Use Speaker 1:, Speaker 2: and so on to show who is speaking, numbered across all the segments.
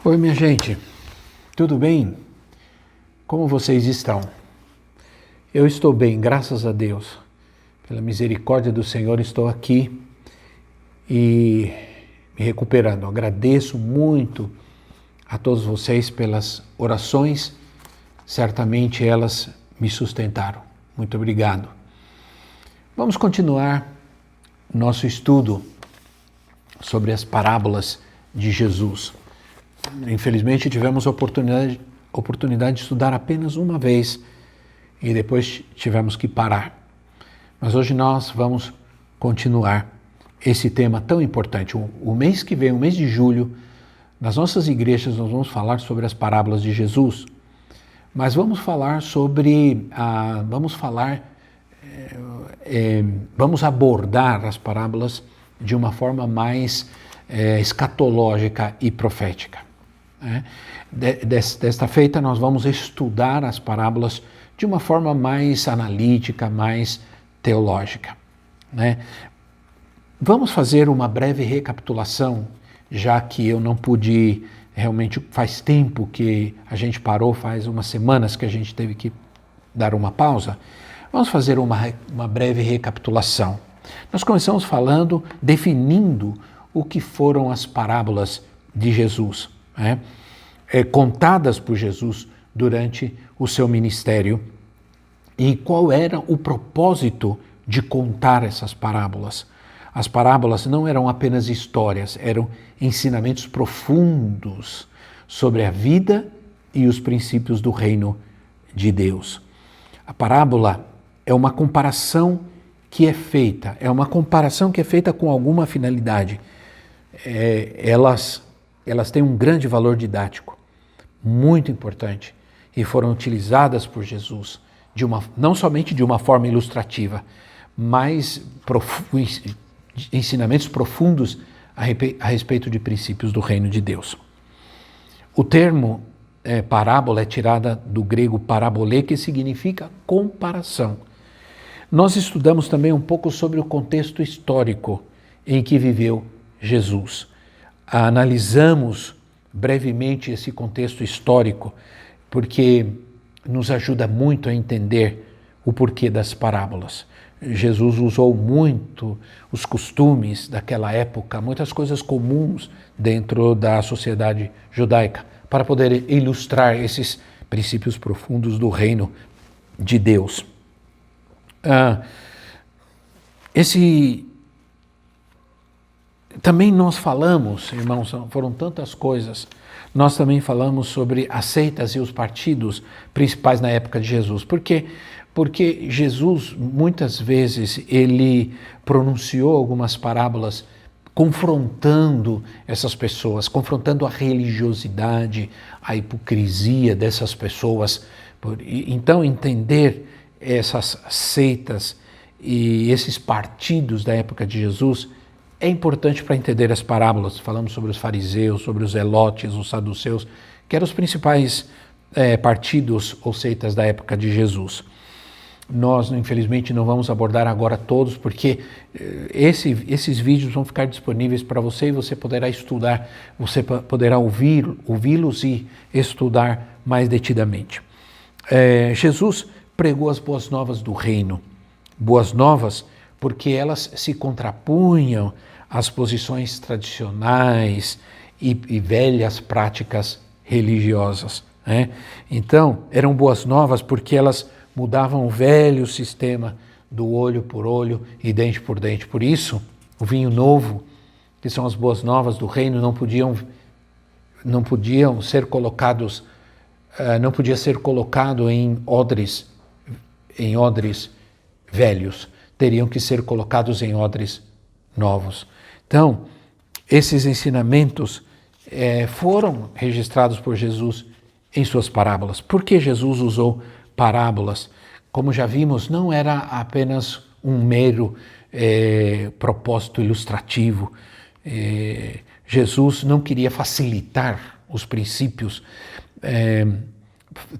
Speaker 1: Oi, minha gente, tudo bem? Como vocês estão? Eu estou bem, graças a Deus. Pela misericórdia do Senhor, estou aqui e me recuperando. Agradeço muito a todos vocês pelas orações, certamente elas me sustentaram. Muito obrigado. Vamos continuar nosso estudo sobre as parábolas de Jesus. Infelizmente tivemos a oportunidade de estudar apenas uma vez e depois tivemos que parar. Mas hoje nós vamos continuar esse tema tão importante. O mês que vem, o mês de julho, nas nossas igrejas nós vamos falar sobre as parábolas de Jesus. Mas vamos falar vamos abordar as parábolas de uma forma mais escatológica e profética. Desta feita nós vamos estudar as parábolas de uma forma mais analítica, mais teológica. Vamos fazer uma breve recapitulação, já que eu não pude, realmente faz tempo que a gente parou, faz umas semanas que a gente teve que dar uma pausa. Vamos fazer uma breve recapitulação. Nós começamos definindo o que foram as parábolas de Jesus, contadas por Jesus durante o seu ministério, e qual era o propósito de contar essas parábolas. As parábolas não eram apenas histórias, eram ensinamentos profundos sobre a vida e os princípios do reino de Deus. A parábola é uma comparação que é feita com alguma finalidade. Elas têm um grande valor didático, muito importante, e foram utilizadas por Jesus, não somente de uma forma ilustrativa, mas ensinamentos profundos a respeito de princípios do reino de Deus. O termo parábola é tirada do grego parabolê, que significa comparação. Nós estudamos também um pouco sobre o contexto histórico em que viveu Jesus. Analisamos brevemente esse contexto histórico, porque nos ajuda muito a entender o porquê das parábolas. Jesus usou muito os costumes daquela época, muitas coisas comuns dentro da sociedade judaica, para poder ilustrar esses princípios profundos do reino de Deus. Também nós falamos, irmãos, foram tantas coisas, nós também falamos sobre as seitas e os partidos principais na época de Jesus. Por quê? Porque Jesus, muitas vezes, ele pronunciou algumas parábolas confrontando essas pessoas, confrontando a religiosidade, a hipocrisia dessas pessoas. Então, entender essas seitas e esses partidos da época de Jesus é importante para entender as parábolas. Falamos sobre os fariseus, sobre os zelotes, os saduceus, que eram os principais partidos ou seitas da época de Jesus. Nós, infelizmente, não vamos abordar agora todos, porque esses vídeos vão ficar disponíveis para você e você poderá estudar, você poderá ouvi-los e estudar mais detidamente. Jesus pregou as boas novas do reino, boas novas porque elas se contrapunham às posições tradicionais e velhas práticas religiosas. Então, eram boas novas porque elas mudavam o velho sistema do olho por olho e dente por dente. Por isso, o vinho novo, que são as boas novas do reino, não podia ser colocado em odres velhos, teriam que ser colocados em odres novos. Então, esses ensinamentos foram registrados por Jesus em suas parábolas. Por que Jesus usou parábolas? Como já vimos, não era apenas um mero propósito ilustrativo. Jesus não queria facilitar os princípios,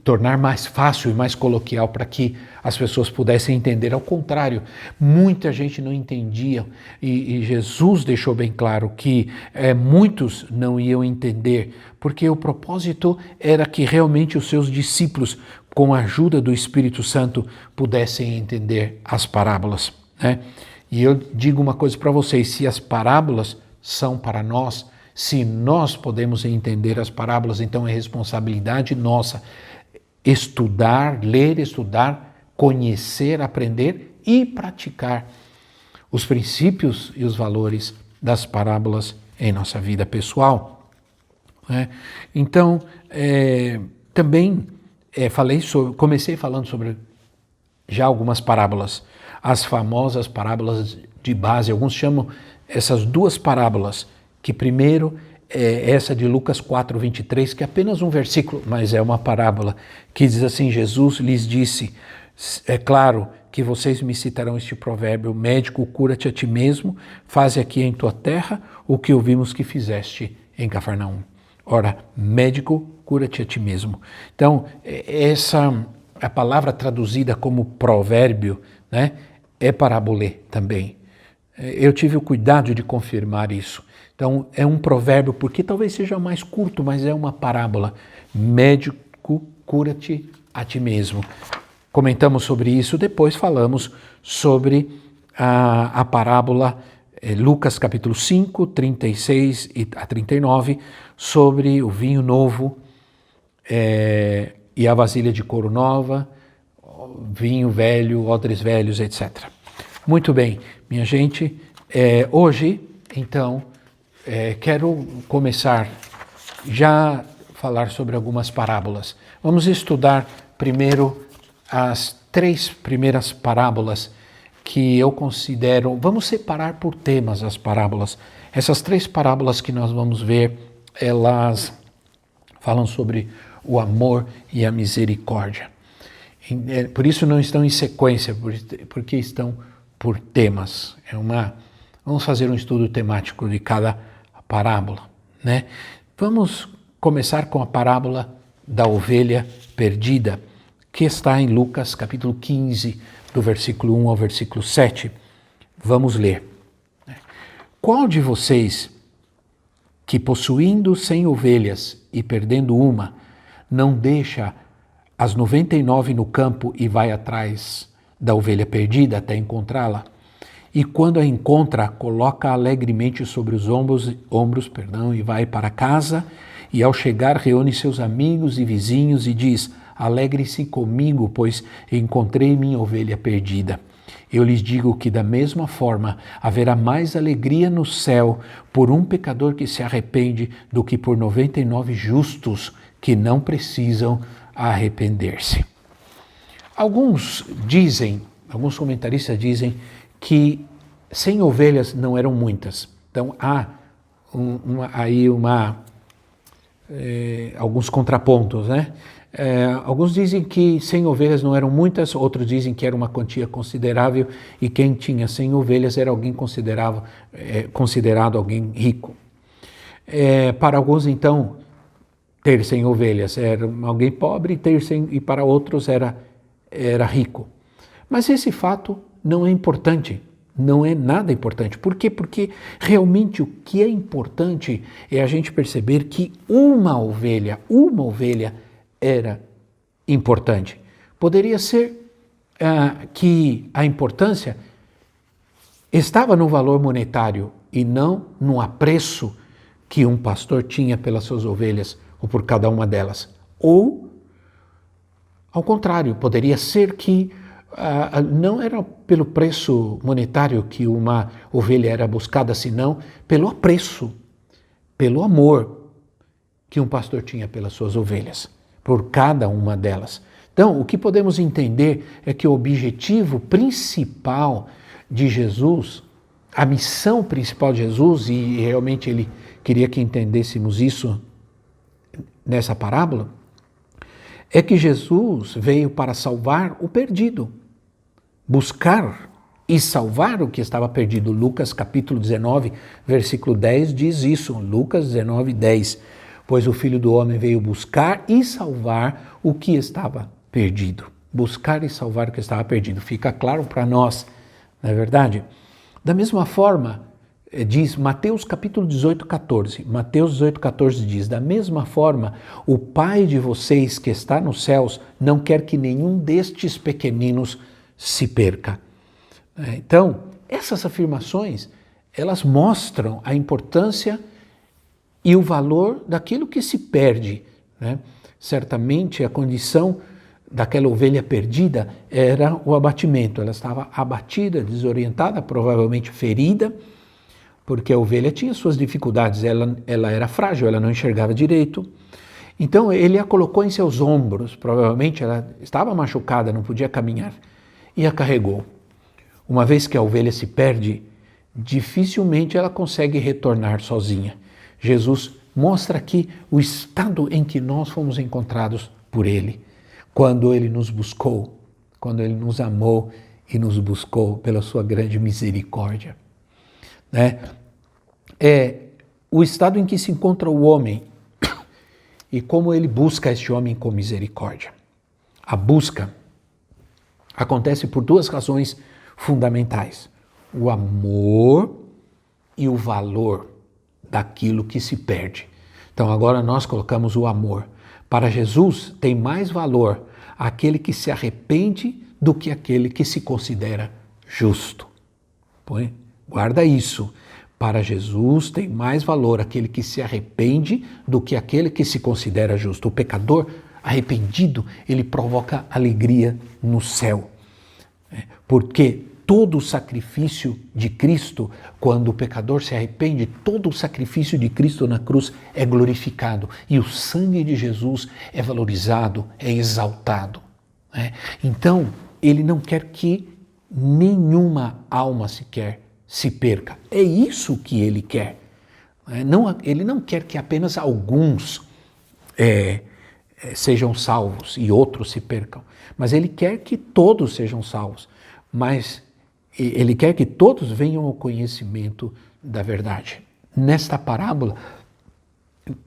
Speaker 1: tornar mais fácil e mais coloquial para que as pessoas pudessem entender. Ao contrário, muita gente não entendia e Jesus deixou bem claro que muitos não iam entender, porque o propósito era que realmente os seus discípulos, com a ajuda do Espírito Santo, pudessem entender as parábolas, né? E eu digo uma coisa para vocês, se as parábolas são para nós, se nós podemos entender as parábolas, então é responsabilidade nossa estudar, ler, estudar, conhecer, aprender e praticar os princípios e os valores das parábolas em nossa vida pessoal, né? Então, também comecei falando sobre já algumas parábolas, as famosas parábolas de base. Alguns chamam essas duas parábolas, que primeiro é essa de Lucas 4:23, que é apenas um versículo, mas é uma parábola, que diz assim: Jesus lhes disse, é claro que vocês me citarão este provérbio, médico, cura-te a ti mesmo, faze aqui em tua terra o que ouvimos que fizeste em Cafarnaum. Ora, médico, cura-te a ti mesmo. Então, a palavra traduzida como provérbio, né, é parabolê também. Eu tive o cuidado de confirmar isso. Então, é um provérbio, porque talvez seja mais curto, mas é uma parábola. Médico, cura-te a ti mesmo. Comentamos sobre isso, depois falamos sobre a parábola Lucas capítulo 5, 36 a 39, sobre o vinho novo e a vasilha de couro nova, vinho velho, odres velhos, etc. Muito bem, minha gente, hoje, então, quero começar já a falar sobre algumas parábolas. Vamos estudar primeiro as 3 primeiras parábolas que eu considero. Vamos separar por temas as parábolas. Essas 3 parábolas que nós vamos ver, elas falam sobre o amor e a misericórdia. Por isso não estão em sequência, porque estão por temas. Vamos fazer um estudo temático de cada parábola, né? Vamos começar com a parábola da ovelha perdida, que está em Lucas capítulo 15, do versículo 1 ao versículo 7. Vamos ler. Qual de vocês, que possuindo 100 ovelhas e perdendo uma, não deixa as 99 no campo e vai atrás da ovelha perdida até encontrá-la? E quando a encontra, coloca alegremente sobre os ombros e vai para casa, e ao chegar reúne seus amigos e vizinhos e diz: alegre-se comigo, pois encontrei minha ovelha perdida. Eu lhes digo que da mesma forma haverá mais alegria no céu por um pecador que se arrepende do que por 99 justos que não precisam arrepender-se. Alguns comentaristas dizem que 100 ovelhas não eram muitas. Então há alguns contrapontos, né? Alguns dizem que 100 ovelhas não eram muitas, outros dizem que era uma quantia considerável e quem tinha 100 ovelhas era alguém considerado alguém rico. Para alguns, então, ter 100 ovelhas era alguém pobre, e para outros era rico. Mas esse fato não é importante, não é nada importante. Por quê? Porque realmente o que é importante é a gente perceber que uma ovelha era importante. Poderia ser que a importância estava no valor monetário e não no apreço que um pastor tinha pelas suas ovelhas ou por cada uma delas. Ou, ao contrário, poderia ser que não era pelo preço monetário que uma ovelha era buscada, senão pelo apreço, pelo amor que um pastor tinha pelas suas ovelhas, por cada uma delas. Então, o que podemos entender é que o objetivo principal de Jesus, a missão principal de Jesus, e realmente ele queria que entendêssemos isso nessa parábola, é que Jesus veio para salvar o perdido, buscar e salvar o que estava perdido. Lucas capítulo 19, versículo 10 diz isso, Lucas 19, 10. pois o Filho do Homem veio buscar e salvar o que estava perdido. Buscar e salvar o que estava perdido. Fica claro para nós, não é verdade? Da mesma forma, diz Mateus capítulo 18, 14. Mateus 18, 14 diz, da mesma forma, o Pai de vocês que está nos céus não quer que nenhum destes pequeninos se perca. Então, essas afirmações, elas mostram a importância e o valor daquilo que se perde, né? Certamente a condição daquela ovelha perdida era o abatimento. Ela estava abatida, desorientada, provavelmente ferida, porque a ovelha tinha suas dificuldades, ela era frágil, ela não enxergava direito. Então ele a colocou em seus ombros, provavelmente ela estava machucada, não podia caminhar, e a carregou. Uma vez que a ovelha se perde, dificilmente ela consegue retornar sozinha. Jesus mostra aqui o estado em que nós fomos encontrados por Ele, quando Ele nos buscou, quando Ele nos amou e nos buscou pela sua grande misericórdia. Né? É o estado em que se encontra o homem e como ele busca este homem com misericórdia. A busca acontece por duas razões fundamentais: o amor e o valor daquilo que se perde. Então agora nós colocamos o amor. Para Jesus tem mais valor aquele que se arrepende do que aquele que se considera justo. Guarda isso. Para Jesus tem mais valor aquele que se arrepende do que aquele que se considera justo. O pecador arrependido, ele provoca alegria no céu. Porque todo o sacrifício de Cristo, quando o pecador se arrepende, todo o sacrifício de Cristo na cruz é glorificado. E o sangue de Jesus é valorizado, é exaltado. Então, ele não quer que nenhuma alma sequer se perca. É isso que ele quer. Ele não quer que apenas alguns sejam salvos e outros se percam. Mas ele quer que todos sejam salvos. Mas ele quer que todos venham ao conhecimento da verdade. Nesta parábola,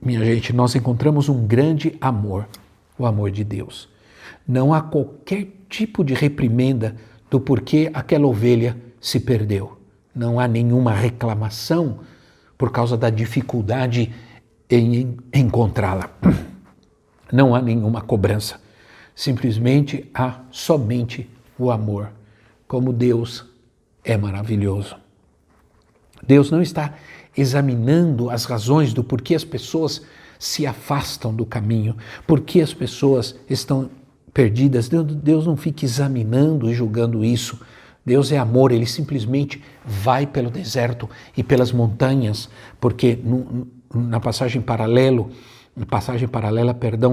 Speaker 1: minha gente, nós encontramos um grande amor, o amor de Deus. Não há qualquer tipo de reprimenda do porquê aquela ovelha se perdeu. Não há nenhuma reclamação por causa da dificuldade em encontrá-la. Não há nenhuma cobrança. Simplesmente há somente o amor. Como Deus é maravilhoso. Deus não está examinando as razões do porquê as pessoas se afastam do caminho, porquê as pessoas estão perdidas. Deus não fica examinando e julgando isso. Deus é amor, ele simplesmente vai pelo deserto e pelas montanhas, porque na passagem paralela,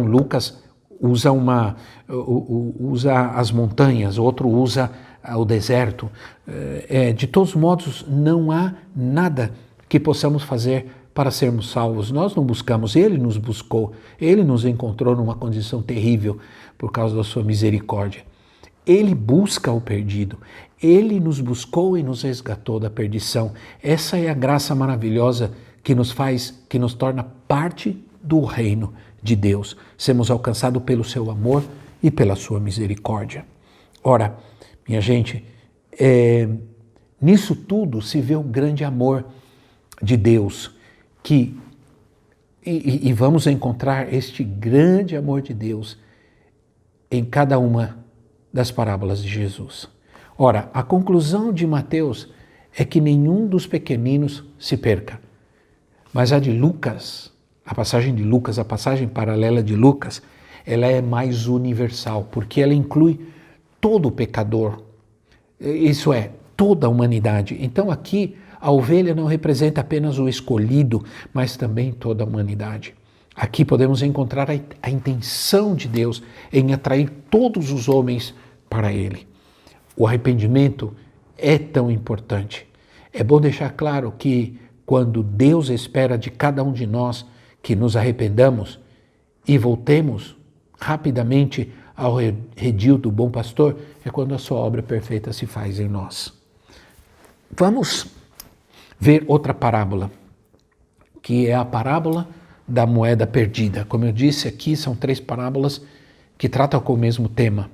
Speaker 1: Lucas usa as montanhas, outro usa o deserto. De todos modos, não há nada que possamos fazer para sermos salvos. Nós não buscamos, ele nos buscou, ele nos encontrou numa condição terrível por causa da sua misericórdia. Ele busca o perdido, ele nos buscou e nos resgatou da perdição. Essa é a graça maravilhosa que nos torna parte do reino de Deus. Sermos alcançados pelo seu amor e pela sua misericórdia. Ora, minha gente, nisso tudo se vê o grande amor de Deus, e vamos encontrar este grande amor de Deus em cada uma das parábolas de Jesus. Ora, a conclusão de Mateus é que nenhum dos pequeninos se perca. Mas a de Lucas, a passagem paralela de Lucas, ela é mais universal, porque ela inclui todo o pecador, isso é, toda a humanidade. Então aqui a ovelha não representa apenas o escolhido, mas também toda a humanidade. Aqui podemos encontrar a intenção de Deus em atrair todos os homens para Ele. O arrependimento é tão importante. É bom deixar claro que quando Deus espera de cada um de nós que nos arrependamos e voltemos rapidamente ao redil do bom pastor, é quando a sua obra perfeita se faz em nós. Vamos ver outra parábola, que é a parábola da moeda perdida. Como eu disse aqui, são 3 parábolas que tratam com o mesmo tema.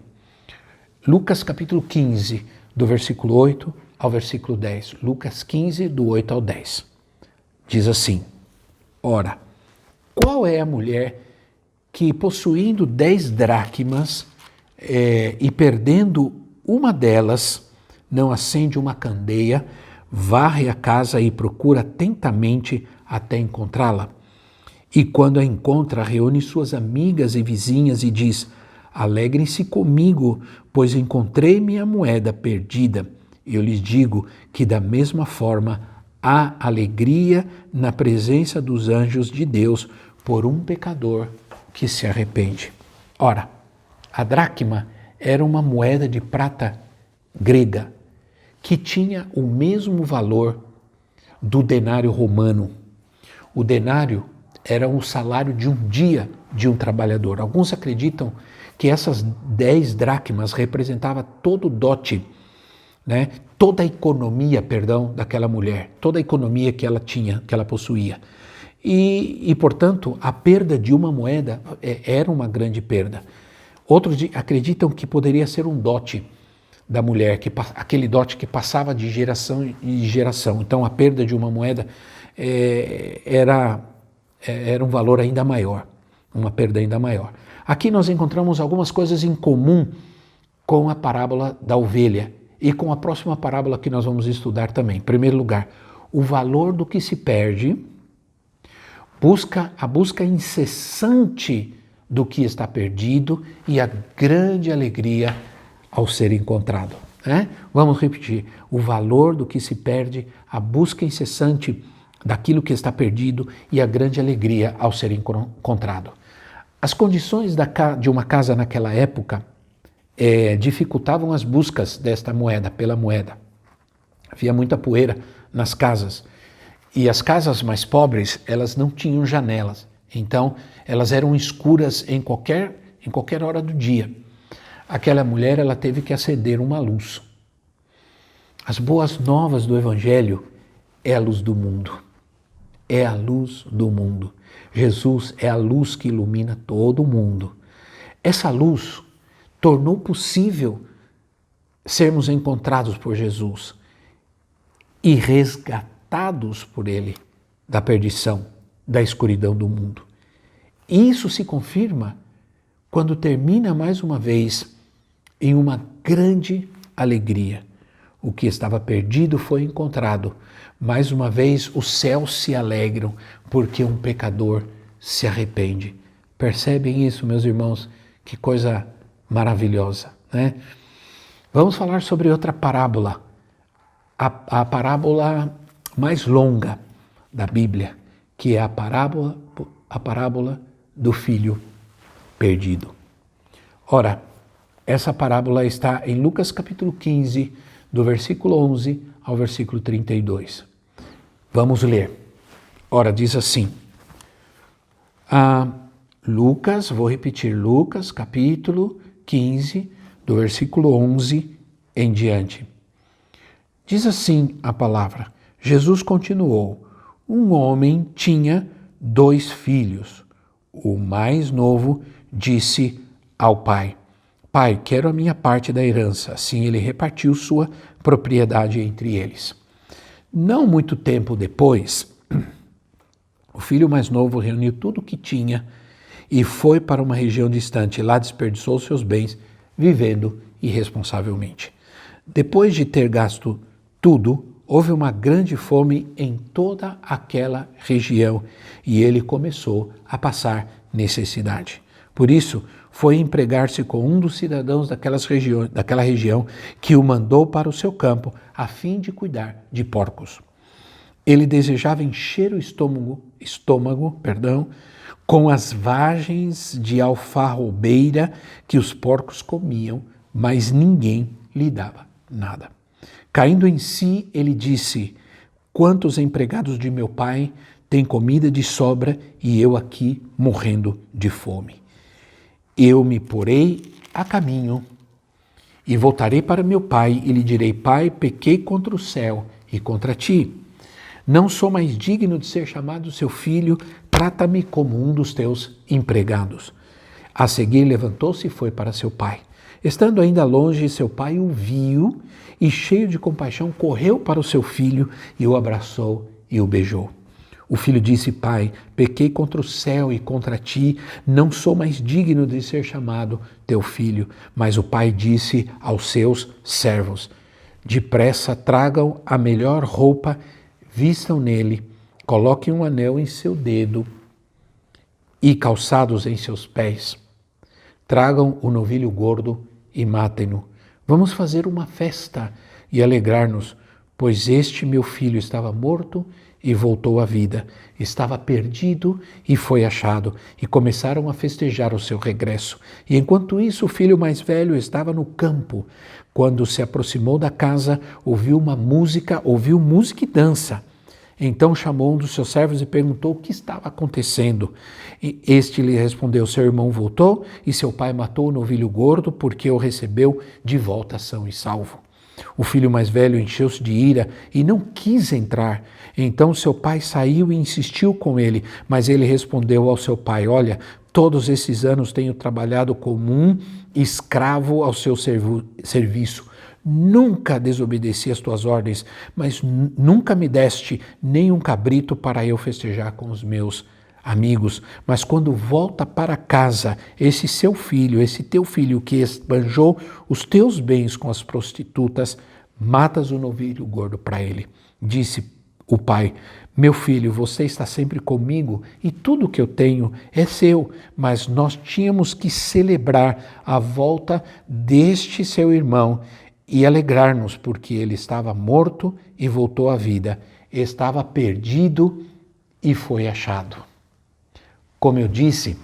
Speaker 1: Lucas capítulo 15, do versículo 8 ao versículo 10. Lucas 15, do 8 ao 10. Diz assim: Ora, qual é a mulher que, possuindo 10 dracmas e perdendo uma delas, não acende uma candeia, varre a casa e procura atentamente até encontrá-la? E quando a encontra, reúne suas amigas e vizinhas e diz: Alegrem-se comigo, pois encontrei minha moeda perdida. Eu lhes digo que da mesma forma há alegria na presença dos anjos de Deus por um pecador que se arrepende. Ora, a dracma era uma moeda de prata grega que tinha o mesmo valor do denário romano. O denário era o salário de um dia de um trabalhador. Alguns acreditam que essas 10 dracmas representavam todo o dote, né? Toda a economia, daquela mulher, toda a economia que ela tinha, que ela possuía. E portanto, a perda de uma moeda era uma grande perda. Outros acreditam que poderia ser um dote da mulher, aquele dote que passava de geração em geração. Então, a perda de uma moeda era um valor ainda maior, uma perda ainda maior. Aqui nós encontramos algumas coisas em comum com a parábola da ovelha e com a próxima parábola que nós vamos estudar também. Em primeiro lugar, o valor do que se perde, a busca incessante do que está perdido e a grande alegria ao ser encontrado. Vamos repetir: o valor do que se perde, a busca incessante daquilo que está perdido e a grande alegria ao ser encontrado. As condições de uma casa naquela época dificultavam as buscas desta moeda, pela moeda. Havia muita poeira nas casas e as casas mais pobres, elas não tinham janelas, então elas eram escuras em qualquer hora do dia. Aquela mulher, ela teve que acender uma luz. As boas novas do Evangelho é a luz do mundo. É a luz do mundo. Jesus é a luz que ilumina todo o mundo. Essa luz tornou possível sermos encontrados por Jesus e resgatados por Ele da perdição, da escuridão do mundo. E isso se confirma quando termina mais uma vez em uma grande alegria. O que estava perdido foi encontrado. Mais uma vez os céus se alegram porque um pecador se arrepende. Percebem isso, meus irmãos? Que coisa maravilhosa, né? Vamos falar sobre outra parábola, a parábola mais longa da Bíblia, que é a parábola do filho perdido. Ora, essa parábola está em Lucas capítulo 15, do versículo 11 ao versículo 32. Vamos ler. Ora, diz assim: Lucas, vou repetir, Lucas capítulo 15, do versículo 11 em diante. Diz assim a palavra: Jesus continuou: Um homem tinha 2 filhos. O mais novo disse ao pai: Pai, quero a minha parte da herança. Assim ele repartiu sua propriedade entre eles. Não muito tempo depois, o filho mais novo reuniu tudo o que tinha e foi para uma região distante. Lá desperdiçou seus bens, vivendo irresponsavelmente. Depois de ter gasto tudo, houve uma grande fome em toda aquela região e ele começou a passar necessidade. Por isso, foi empregar-se com um dos cidadãos daquela região que o mandou para o seu campo a fim de cuidar de porcos. Ele desejava encher o estômago, com as vagens de alfarrobeira que os porcos comiam, mas ninguém lhe dava nada. Caindo em si, ele disse: Quantos empregados de meu pai têm comida de sobra e eu aqui morrendo de fome? Eu me porei a caminho e voltarei para meu pai e lhe direi: Pai, pequei contra o céu e contra ti. Não sou mais digno de ser chamado seu filho, trata-me como um dos teus empregados. A seguir levantou-se e foi para seu pai. Estando ainda longe, seu pai o viu e, cheio de compaixão, correu para o seu filho e o abraçou e o beijou. O filho disse: Pai, pequei contra o céu e contra ti, não sou mais digno de ser chamado teu filho. Mas o pai disse aos seus servos: Depressa tragam a melhor roupa, vistam nele, coloquem um anel em seu dedo e calçados em seus pés. Tragam o novilho gordo e matem-no. Vamos fazer uma festa e alegrar-nos, pois este meu filho estava morto e voltou à vida, estava perdido e foi achado, e começaram a festejar o seu regresso. E enquanto isso, o filho mais velho estava no campo. Quando se aproximou da casa, ouviu música e dança. Então chamou um dos seus servos e perguntou o que estava acontecendo. E este lhe respondeu: seu irmão voltou e seu pai matou o novilho gordo porque o recebeu de volta são e salvo. O filho mais velho encheu-se de ira e não quis entrar. Então seu pai saiu e insistiu com ele, mas ele respondeu ao seu pai: olha, todos esses anos tenho trabalhado como um escravo ao seu serviço. Nunca desobedeci às tuas ordens, mas nunca me deste nem um cabrito para eu festejar com os meus amigos. Mas quando volta para casa, esse teu filho que esbanjou os teus bens com as prostitutas, matas o novilho gordo para ele. Disse o pai: meu filho, você está sempre comigo e tudo que eu tenho é seu, mas nós tínhamos que celebrar a volta deste seu irmão e alegrar-nos, porque ele estava morto e voltou à vida, estava perdido e foi achado. Como eu disse,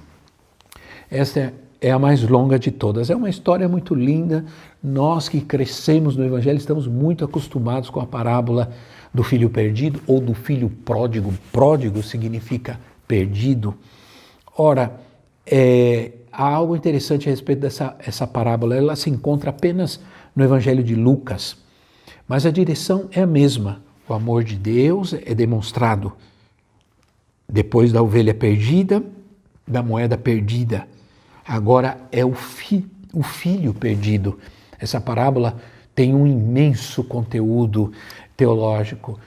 Speaker 1: esta é a mais longa de todas. É uma história muito linda. Nós que crescemos no Evangelho estamos muito acostumados com a parábola do filho perdido ou do filho pródigo. Pródigo significa perdido. Ora, há algo interessante a respeito dessa parábola. Ela se encontra apenas no Evangelho de Lucas, mas a direção é a mesma. O amor de Deus é demonstrado depois da ovelha perdida, da moeda perdida. Agora é o filho perdido. Essa parábola tem um imenso conteúdo teológico,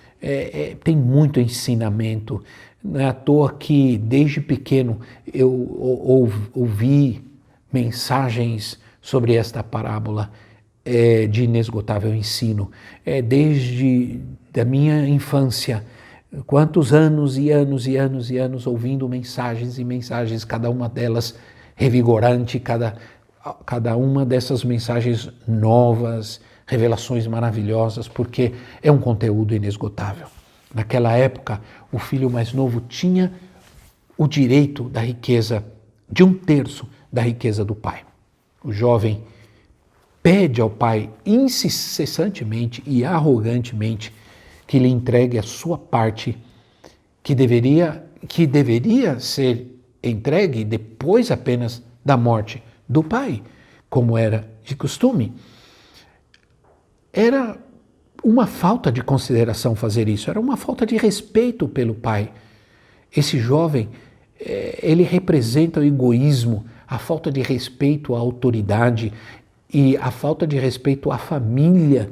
Speaker 1: tem muito ensinamento. Não é à toa que desde pequeno eu ouvi mensagens sobre esta parábola de inesgotável ensino. Desde a minha infância, quantos anos e anos e anos e anos ouvindo mensagens e mensagens, cada uma delas revigorante, cada uma dessas mensagens novas, revelações maravilhosas, porque é um conteúdo inesgotável. Naquela época, o filho mais novo tinha o direito da riqueza, de 1/3 da riqueza do pai. O jovem pede ao pai incessantemente e arrogantemente que lhe entregue a sua parte, que deveria ser entregue depois apenas da morte do pai, como era de costume. Era uma falta de consideração fazer isso, era uma falta de respeito pelo pai. Esse jovem, ele representa o egoísmo, a falta de respeito à autoridade e a falta de respeito à família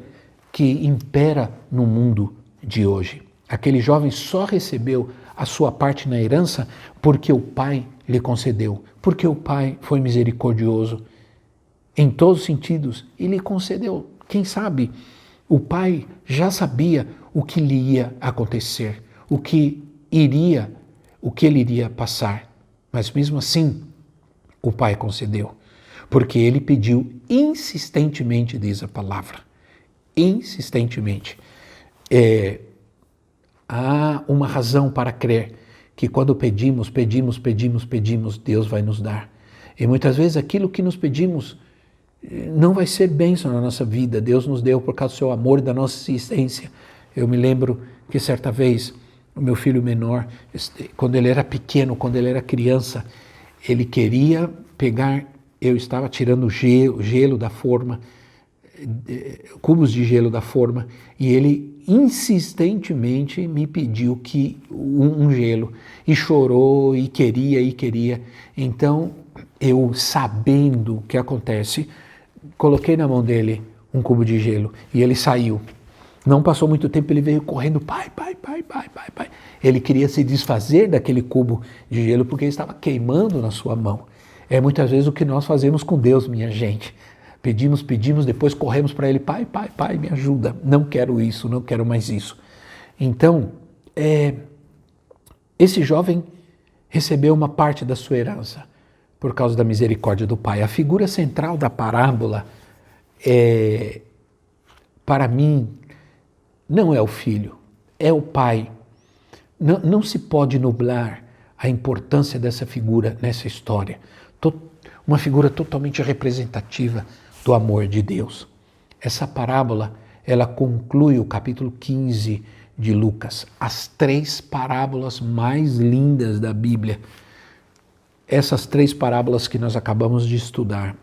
Speaker 1: que impera no mundo de hoje. Aquele jovem só recebeu a sua parte na herança porque o pai lhe concedeu, porque o pai foi misericordioso em todos os sentidos e lhe concedeu. Quem sabe o pai já sabia o que lhe ia acontecer, o que ele iria passar, mas mesmo assim o pai concedeu, porque ele pediu insistentemente, diz a palavra, insistentemente. Há uma razão para crer que quando pedimos, Deus vai nos dar. E muitas vezes aquilo que nos pedimos não vai ser bênção na nossa vida. Deus nos deu por causa do seu amor e da nossa existência. Eu me lembro que certa vez o meu filho menor, quando ele era pequeno, quando ele era criança, ele queria pegar, eu estava tirando o gelo da forma cubos de gelo da forma, e ele insistentemente me pediu que um gelo, e chorou, e queria. Então, eu, sabendo o que acontece, coloquei na mão dele um cubo de gelo, e ele saiu. Não passou muito tempo, ele veio correndo, pai. Ele queria se desfazer daquele cubo de gelo, porque ele estava queimando na sua mão. É muitas vezes o que nós fazemos com Deus, minha gente. Pedimos, depois corremos para ele, pai, me ajuda, não quero isso, não quero mais isso. Então, esse jovem recebeu uma parte da sua herança por causa da misericórdia do pai. A figura central da parábola, para mim, não é o filho, é o pai. Não se pode nublar a importância dessa figura nessa história. Uma figura totalmente representativa do amor de Deus. Essa parábola, ela conclui o capítulo 15 de Lucas, as 3 parábolas mais lindas da Bíblia. Essas 3 parábolas que nós acabamos de estudar,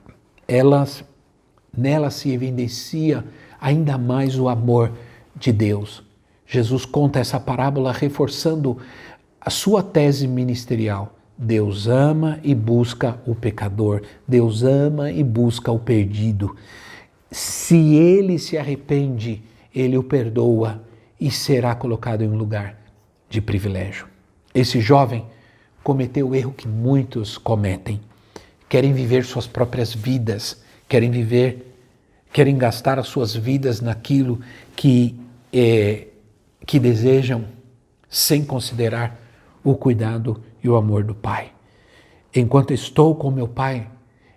Speaker 1: nelas se evidencia ainda mais o amor de Deus. Jesus conta essa parábola reforçando a sua tese ministerial. Deus ama e busca o pecador. Deus ama e busca o perdido. Se ele se arrepende, ele o perdoa e será colocado em um lugar de privilégio. Esse jovem cometeu o erro que muitos cometem. Querem viver suas próprias vidas, querem gastar as suas vidas naquilo que desejam, sem considerar o cuidado e o amor do Pai. Enquanto estou com meu Pai,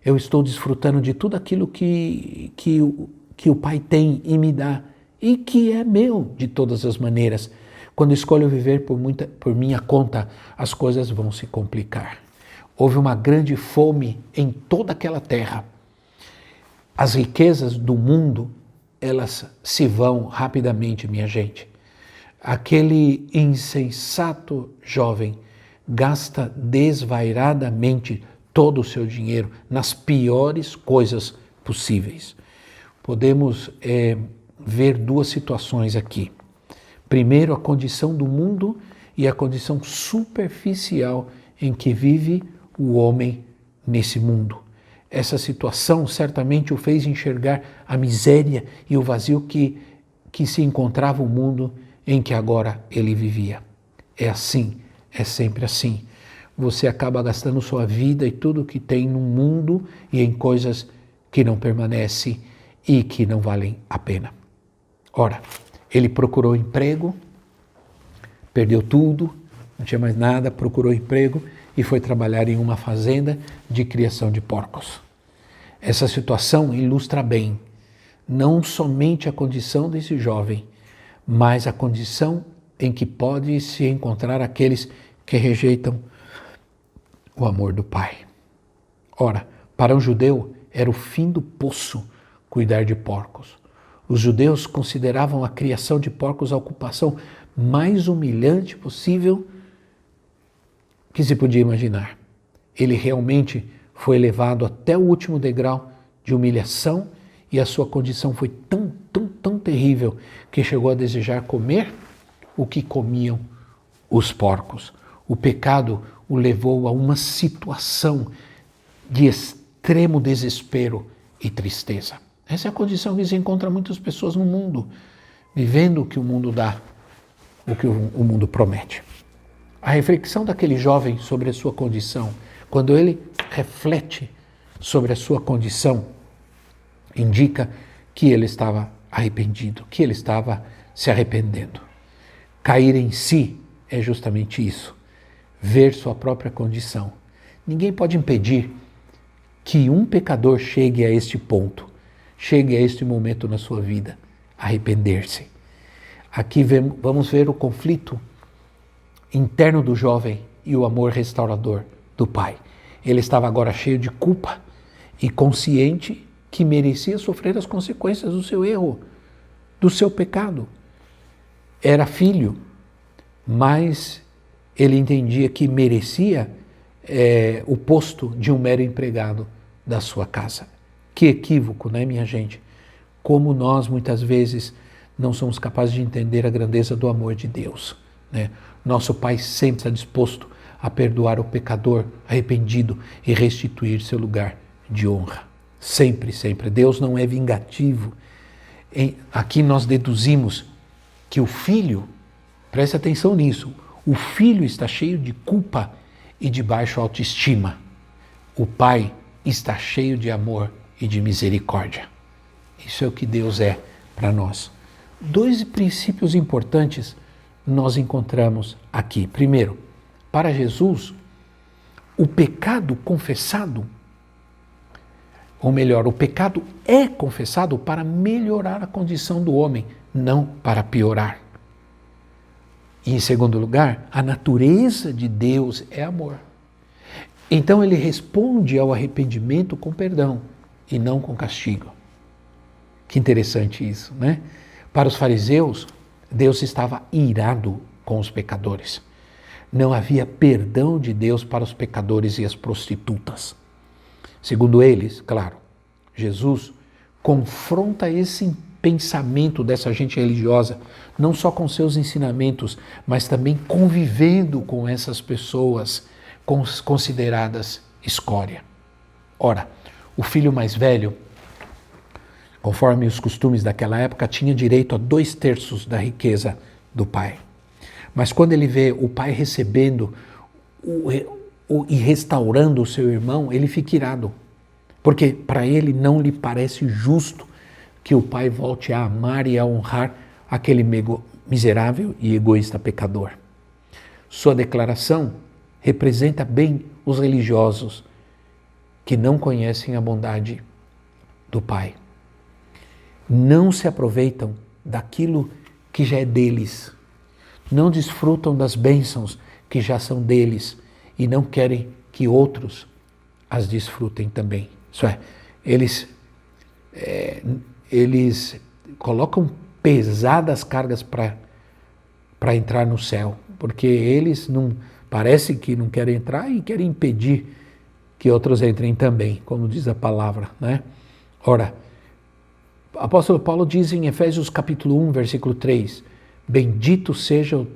Speaker 1: eu estou desfrutando de tudo aquilo que o Pai tem e me dá, e que é meu de todas as maneiras. Quando escolho viver por minha conta, as coisas vão se complicar. Houve uma grande fome em toda aquela terra. As riquezas do mundo, elas se vão rapidamente, minha gente. Aquele insensato jovem gasta desvairadamente todo o seu dinheiro nas piores coisas possíveis. Podemos ver 2 situações aqui. Primeiro, a condição do mundo e a condição superficial em que vive o homem nesse mundo. Essa situação certamente o fez enxergar a miséria e o vazio que se encontrava o mundo em que agora ele vivia. É assim, é sempre assim. Você acaba gastando sua vida e tudo que tem no mundo e em coisas que não permanecem e que não valem a pena. Ora, ele procurou emprego, perdeu tudo, não tinha mais nada, procurou emprego e foi trabalhar em uma fazenda de criação de porcos. Essa situação ilustra bem não somente a condição desse jovem, mas a condição em que pode se encontrar aqueles que rejeitam o amor do Pai. Ora, para um judeu era o fim do poço cuidar de porcos. Os judeus consideravam a criação de porcos a ocupação mais humilhante possível que se podia imaginar. Ele realmente foi levado até o último degrau de humilhação e a sua condição foi tão terrível que chegou a desejar comer o que comiam os porcos. O pecado o levou a uma situação de extremo desespero e tristeza. Essa é a condição que se encontra muitas pessoas no mundo, vivendo o que o mundo dá, o que o mundo promete. A reflexão daquele jovem sobre a sua condição, quando ele reflete sobre a sua condição, indica que ele estava arrependido, que ele estava se arrependendo. Cair em si é justamente isso, ver sua própria condição. Ninguém pode impedir que um pecador chegue a este ponto, chegue a este momento na sua vida, arrepender-se. Aqui vamos ver o conflito interno do jovem e o amor restaurador do Pai. Ele estava agora cheio de culpa e consciente que merecia sofrer as consequências do seu erro, do seu pecado. Era filho, mas ele entendia que merecia o posto de um mero empregado da sua casa. Que equívoco, né, minha gente? como nós muitas vezes não somos capazes de entender a grandeza do amor de Deus, né? Nosso Pai sempre está disposto a perdoar o pecador arrependido e restituir seu lugar de honra. Sempre, sempre. Deus não é vingativo. Aqui nós deduzimos que o filho, preste atenção nisso, o filho está cheio de culpa e de baixa autoestima. O pai está cheio de amor e de misericórdia. Isso é o que Deus é para nós. 2 princípios importantes nós encontramos aqui. Primeiro, para Jesus, o pecado confessado, ou melhor, o pecado é confessado para melhorar a condição do homem, não para piorar. E em segundo lugar, a natureza de Deus é amor. Então ele responde ao arrependimento com perdão e não com castigo. Que interessante isso, né? Para os fariseus, Deus estava irado com os pecadores. Não havia perdão de Deus para os pecadores e as prostitutas. Segundo eles, claro, Jesus confronta esse pensamento dessa gente religiosa, não só com seus ensinamentos, mas também convivendo com essas pessoas consideradas escória. Ora, o filho mais velho, conforme os costumes daquela época, tinha direito a 2/3 da riqueza do pai. Mas quando ele vê o pai recebendo e restaurando o seu irmão, ele fica irado. Porque para ele não lhe parece justo que o pai volte a amar e a honrar aquele miserável e egoísta pecador. Sua declaração representa bem os religiosos que não conhecem a bondade do pai. Não se aproveitam daquilo que já é deles. Não desfrutam das bênçãos que já são deles e não querem que outros as desfrutem também. Isso é, eles colocam pesadas cargas para entrar no céu, porque eles não parece que não querem entrar e querem impedir que outros entrem também, como diz a palavra, né? Ora, o apóstolo Paulo diz em Efésios capítulo 1, versículo 3, bendito seja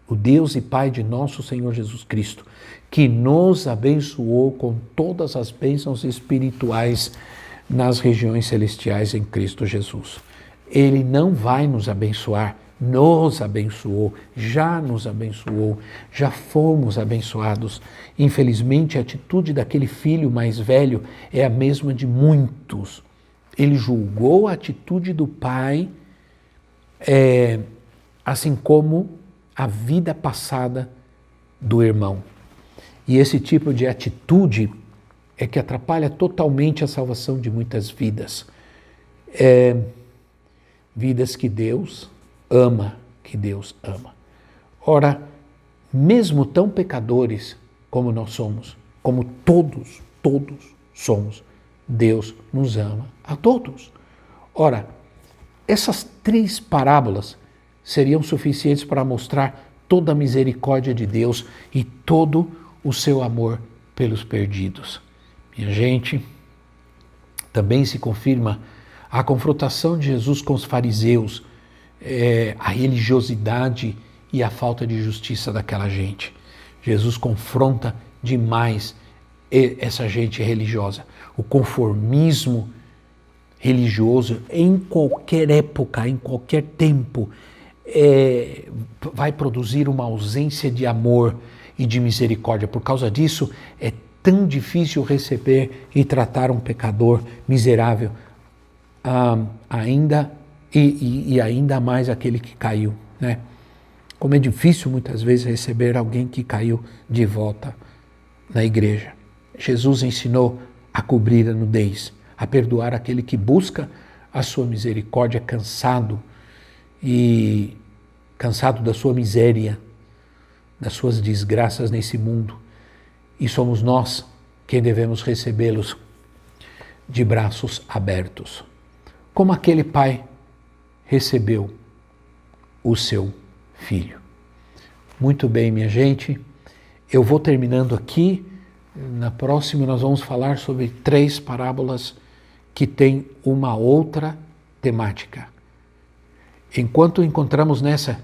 Speaker 1: o Deus e Pai de nosso Senhor Jesus Cristo, que nos abençoou com todas as bênçãos espirituais nas regiões celestiais em Cristo Jesus. Ele não vai nos abençoar, nos abençoou, já nos abençoou, já fomos abençoados. Infelizmente, a atitude daquele filho mais velho é a mesma de muitos. Ele julgou a atitude do pai, assim como a vida passada do irmão. E esse tipo de atitude é que atrapalha totalmente a salvação de muitas vidas. Vidas que Deus ama, Ora, mesmo tão pecadores como nós somos, como todos somos, Deus nos ama a todos. Ora, essas 3 parábolas seriam suficientes para mostrar toda a misericórdia de Deus e todo o seu amor pelos perdidos. Minha gente, também se confirma a confrontação de Jesus com os fariseus, a religiosidade e a falta de justiça daquela gente. Jesus confronta demais essa gente religiosa. O conformismo religioso em qualquer época, em qualquer tempo, vai produzir uma ausência de amor e de misericórdia. Por causa disso, é tão difícil receber e tratar um pecador miserável, ainda mais aquele que caiu, né? Como é difícil muitas vezes receber alguém que caiu de volta na igreja. Jesus ensinou a cobrir a nudez, a perdoar aquele que busca a sua misericórdia, cansado da sua miséria, das suas desgraças nesse mundo. E somos nós quem devemos recebê-los de braços abertos, como aquele pai recebeu o seu filho. Muito bem, minha gente, eu vou terminando aqui. Na próxima nós vamos falar sobre 3 parábolas que têm uma outra temática. Enquanto encontramos nessas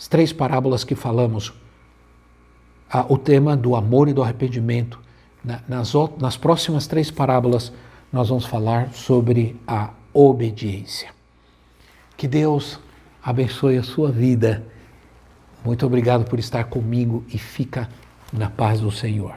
Speaker 1: 3 parábolas que falamos, o tema do amor e do arrependimento, nas próximas 3 parábolas nós vamos falar sobre a obediência. Que Deus abençoe a sua vida. Muito obrigado por estar comigo e fica na paz do Senhor.